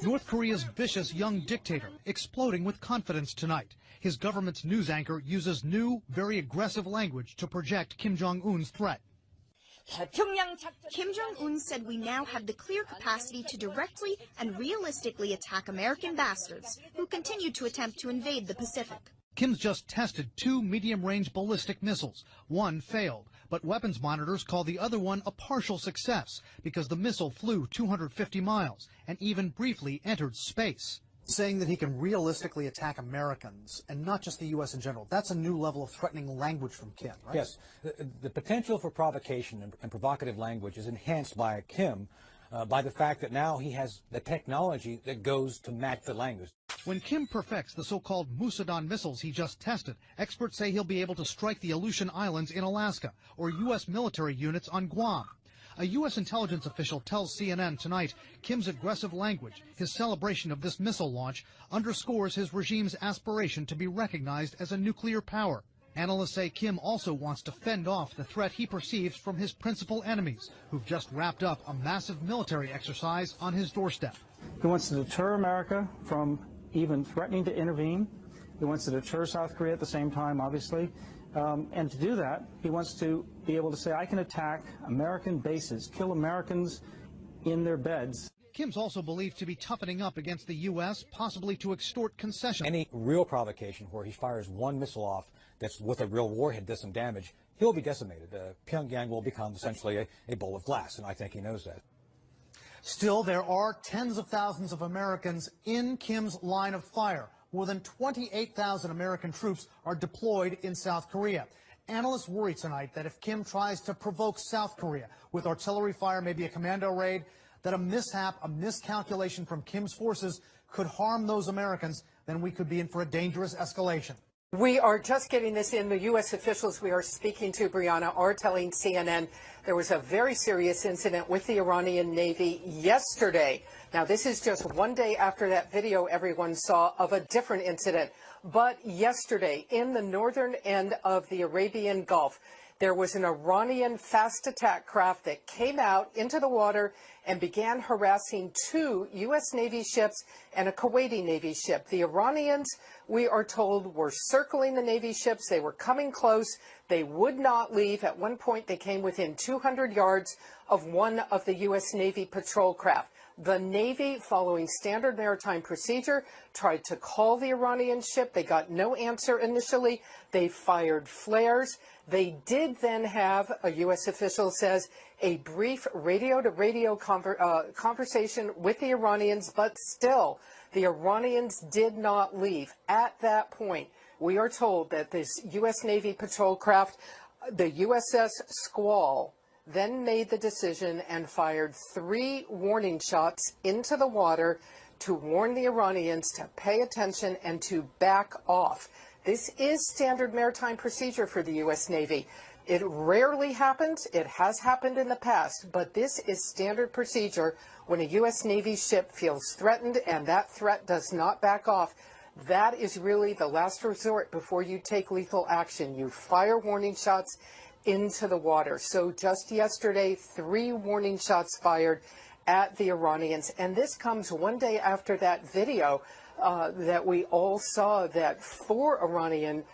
North Korea's vicious young dictator exploding with confidence tonight. His government's news anchor uses new, very aggressive language to project Kim Jong-un's threat. Kim Jong-un said we now have the clear capacity to directly and realistically attack American bastards who continue to attempt to invade the Pacific. Kim's just tested 2 medium-range ballistic missiles. One failed, but weapons monitors call the other one a partial success because the missile flew 250 miles and even briefly entered space. Saying that he can realistically attack Americans and not just the U.S. in general, that's a new level of threatening language from Kim, right? Yes. The potential for provocation and provocative language is enhanced by Kim by the fact that now he has the technology that goes to match the language. When Kim perfects the so-called Musadon missiles he just tested, experts say he'll be able to strike the Aleutian Islands in Alaska or U.S. military units on Guam. A U.S. intelligence official tells CNN tonight Kim's aggressive language, his celebration of this missile launch, underscores his regime's aspiration to be recognized as a nuclear power. Analysts say Kim also wants to fend off the threat he perceives from his principal enemies, who've just wrapped up a massive military exercise on his doorstep. He wants to deter America from even threatening to intervene. He wants to deter South Korea at the same time, obviously. And to do that, he wants to be able to say, I can attack American bases, kill Americans in their beds. Kim's also believed to be toughening up against the U.S., possibly to extort concessions. Any real provocation where he fires one missile off that's with a real warhead does some damage, he'll be decimated. Pyongyang will become essentially a bowl of glass, and I think he knows that. Still, there are tens of thousands of Americans in Kim's line of fire. More than 28,000 American troops are deployed in South Korea. Analysts worry tonight that if Kim tries to provoke South Korea with artillery fire, maybe a commando raid, that a mishap, a miscalculation from Kim's forces could harm those Americans, then we could be in for a dangerous escalation. We are just getting this in. The U.S. officials we are speaking to, Brianna, are telling CNN there was a very serious incident with the Iranian Navy yesterday. Now, this is just one day after that video everyone saw of a different incident. But yesterday, in the northern end of the Arabian Gulf, there was an Iranian fast attack craft that came out into the water and began harassing 2 U.S. Navy ships and a Kuwaiti Navy ship. The Iranians, we are told, were circling the Navy ships. They were coming close. They would not leave. At one point, they came within 200 yards of one of the U.S. Navy patrol craft. The Navy, following standard maritime procedure, tried to call the Iranian ship. They got no answer initially. They fired flares. They did then have, a U.S. official says, a brief radio-to-radio conversation with the Iranians, but still, the Iranians did not leave. At that point, we are told that this U.S. Navy patrol craft, the USS Squall, then made the decision and fired 3 warning shots into the water to warn the Iranians to pay attention and to back off. This is standard maritime procedure for the U.S. Navy. It rarely happens. It has happened in the past, but this is standard procedure when a U.S. Navy ship feels threatened and that threat does not back off. That is really the last resort before you take lethal action. You fire warning shots into the water. So just yesterday, 3 warning shots fired at the Iranians. And this comes one day after that video that we all saw that 4 Iranian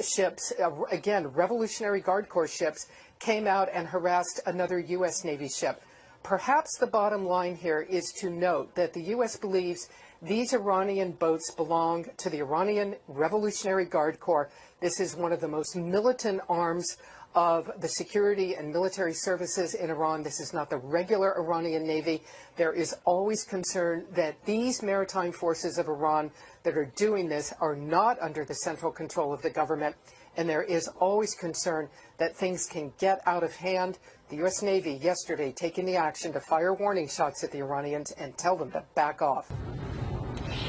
ships, again, Revolutionary Guard Corps ships, came out and harassed another U.S. Navy ship. Perhaps the bottom line here is to note that the U.S. believes these Iranian boats belong to the Iranian Revolutionary Guard Corps. This is one of the most militant arms of the security and military services in Iran. This is not the regular Iranian Navy. There is always concern that these maritime forces of Iran that are doing this are not under the central control of the government, and there is always concern that things can get out of hand. The U.S. Navy yesterday taking the action to fire warning shots at the Iranians and tell them to back off.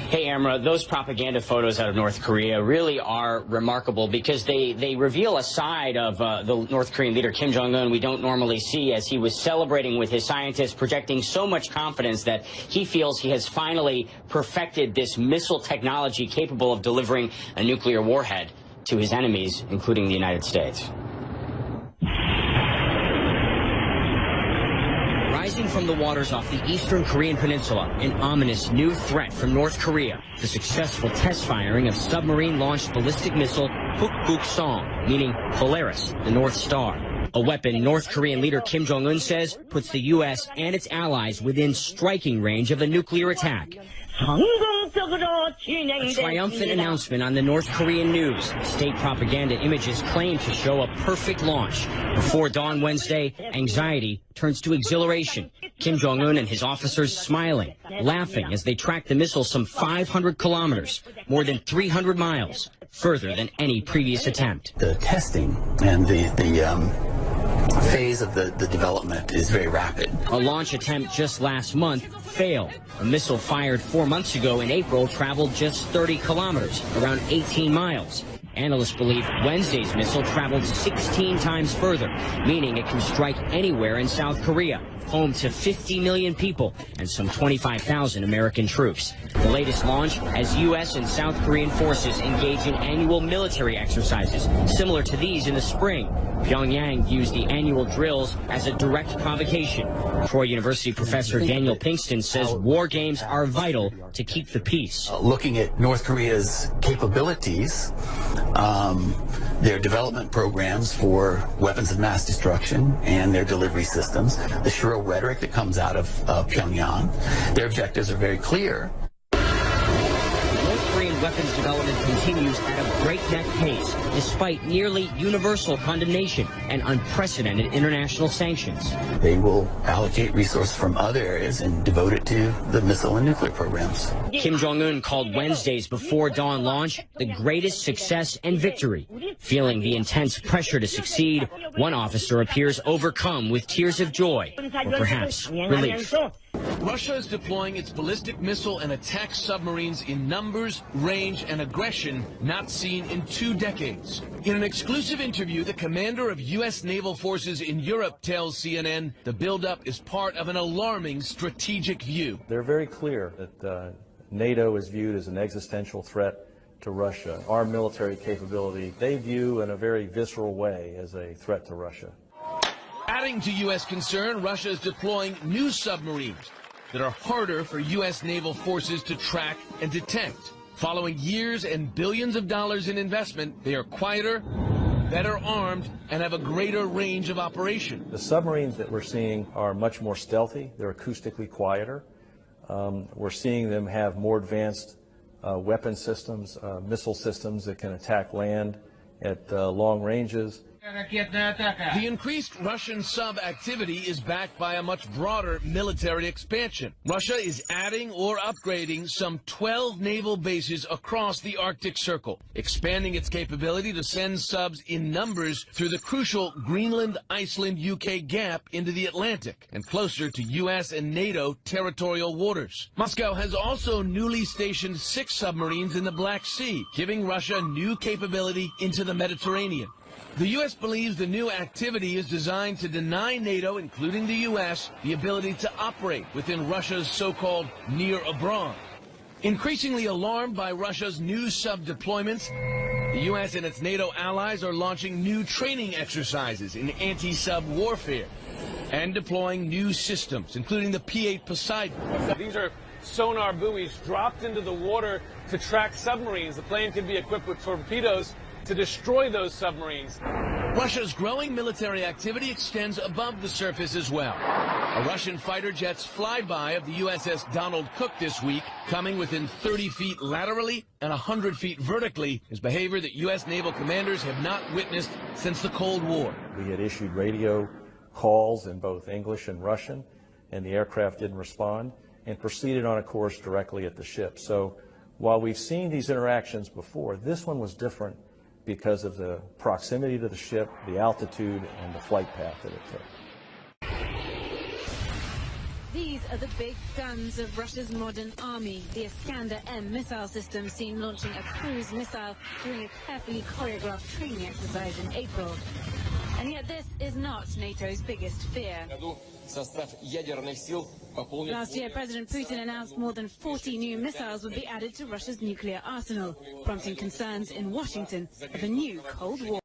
Hey, Amra, those propaganda photos out of North Korea really are remarkable because they reveal a side of the North Korean leader, Kim Jong-un, we don't normally see, as he was celebrating with his scientists, projecting so much confidence that he feels he has finally perfected this missile technology capable of delivering a nuclear warhead to his enemies, including the United States. Rising from from the waters off the eastern Korean peninsula, an ominous new threat from North Korea, the successful test firing of submarine-launched ballistic missile Hukbuk-song, meaning Polaris, the North Star. A weapon North Korean leader Kim Jong-un says puts the U.S. and its allies within striking range of a nuclear attack. A triumphant announcement on the North Korean news. State propaganda images claim to show a perfect launch. Before dawn Wednesday, anxiety turns to exhilaration. Kim Jong-un and his officers smiling, laughing as they track the missile some 500 kilometers, more than 300 miles, further than any previous attempt. The testing and the phase of the development is very rapid. A launch attempt just last month failed. A missile fired 4 months ago in April traveled just 30 kilometers, around 18 miles. Analysts believe Wednesday's missile traveled 16 times further, meaning it can strike anywhere in South Korea, home to 50 million people and some 25,000 American troops. The latest launch as U.S. and South Korean forces engage in annual military exercises, similar to these in the spring. Pyongyang views the annual drills as a direct provocation. Troy University professor Daniel Pinkston says war games are vital to keep the peace. Looking at North Korea's capabilities, their development programs for weapons of mass destruction and their delivery systems, the shrill rhetoric that comes out of Pyongyang, their objectives are very clear. North Korean weapons development continues at a breakneck pace, despite nearly universal condemnation and unprecedented international sanctions. They will allocate resources from other areas and devote it to the missile and nuclear programs. Kim Jong-un called Wednesday's before dawn launch the greatest success and victory. Feeling the intense pressure to succeed, one officer appears overcome with tears of joy, or perhaps relief. Russia is deploying its ballistic missile and attack submarines in numbers, range, and aggression not seen in 2 decades. In an exclusive interview, the commander of U.S. naval forces in Europe tells CNN the buildup is part of an alarming strategic view. They're very clear that NATO is viewed as an existential threat to Russia. Our military capability, they view in a very visceral way as a threat to Russia. Adding to U.S. concern, Russia is deploying new submarines that are harder for U.S. naval forces to track and detect. Following years and billions of dollars in investment, they are quieter, better armed, and have a greater range of operation. The submarines that we're seeing are much more stealthy. They're acoustically quieter. We're seeing them have more advanced weapon systems, missile systems that can attack land at long ranges. The increased Russian sub-activity is backed by a much broader military expansion. Russia is adding or upgrading some 12 naval bases across the Arctic Circle, expanding its capability to send subs in numbers through the crucial Greenland-Iceland-UK gap into the Atlantic and closer to U.S. and NATO territorial waters. Moscow has also newly stationed 6 submarines in the Black Sea, giving Russia new capability into the Mediterranean. The U.S. believes the new activity is designed to deny NATO, including the U.S., the ability to operate within Russia's so-called near abroad. Increasingly alarmed by Russia's new sub-deployments, the U.S. and its NATO allies are launching new training exercises in anti-sub warfare and deploying new systems, including the P-8 Poseidon. These are sonar buoys dropped into the water to track submarines. The plane can be equipped with torpedoes to destroy those submarines. Russia's growing military activity extends above the surface as well. A Russian fighter jet's flyby of the USS Donald Cook this week, coming within 30 feet laterally and 100 feet vertically, is behavior that U.S. naval commanders have not witnessed since the Cold War. We had issued radio calls in both English and Russian, and the aircraft didn't respond and proceeded on a course directly at the ship. So while we've seen these interactions before, this one was different because of the proximity to the ship, the altitude, and the flight path that it took. These are the big guns of Russia's modern army. The Iskander-M missile system seen launching a cruise missile during a carefully choreographed training exercise in April. And yet this is not NATO's biggest fear. Last year, President Putin announced more than 40 new missiles would be added to Russia's nuclear arsenal, prompting concerns in Washington of a new Cold War.